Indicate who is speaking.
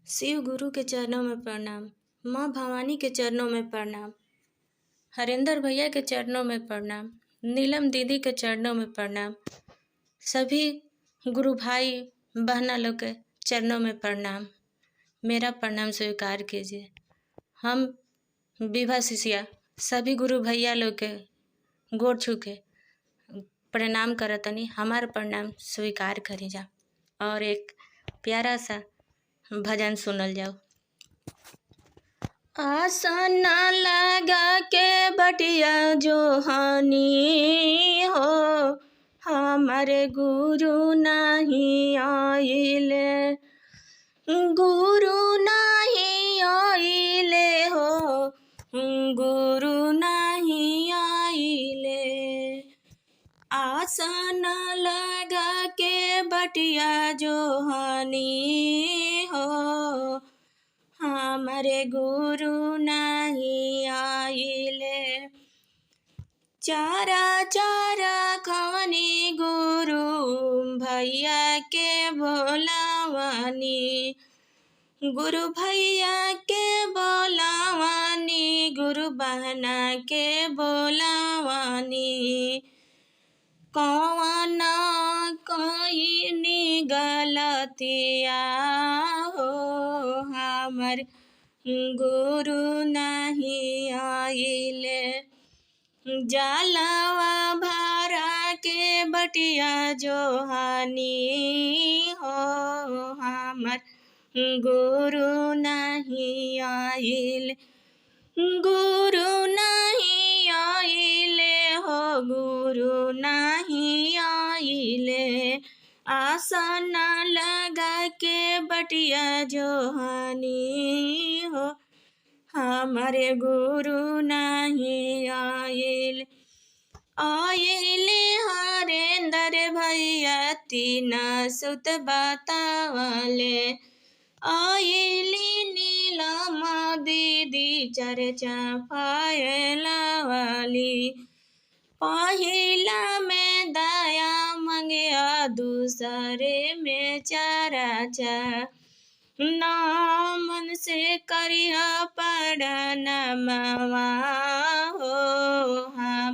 Speaker 1: शिव गुरु के चरणों में प्रणाम। माँ भवानी के चरणों में प्रणाम। हरेंद्र भैया के चरणों में प्रणाम। नीलम दीदी के चरणों में प्रणाम। सभी गुरु भाई बहना लोग के चरणों में प्रणाम। मेरा प्रणाम स्वीकार कीजिए। हम विभा शिष्या सभी गुरु भैया लोग के गोड़ छू के प्रणाम करतनी। हमार प्रणाम स्वीकार करी जा। और एक प्यारा सा भजन सुनल जाओ। आसन लगा के बटिया जोहानी हो, हमारे गुरु नहीं आइले, गुरु नहीं आइले हो, गुरु नहीं आइले। आसन लगा के बटिया जोहानी हो, हमारे गुरु नहीं आइले। चारा चारा खवनी गुरु भैया के बोलावानी, गुरु भैया के बोलावानी, गुरु बहना के बोलावानी। कौन कोई गलतिया हो, हमर गुरु नहीं आइले। जलवा भरा के बटिया जोहानी हो, हमर गुरु नहीं आइले, गुरु नहीं आइले हो, गुरु नहीं आइले। आसन लगा के बटिया जोहानी हो, हमारे गुरु नहीं आइले। आइले हरेंद्र भैया तीन सुत बतावले, आइली नीलम दीदी चर्चा फैलावली। पहिला में दया मंगिया, दूसरे में चर्चा, नामन से करिया पढ़नमवा हो।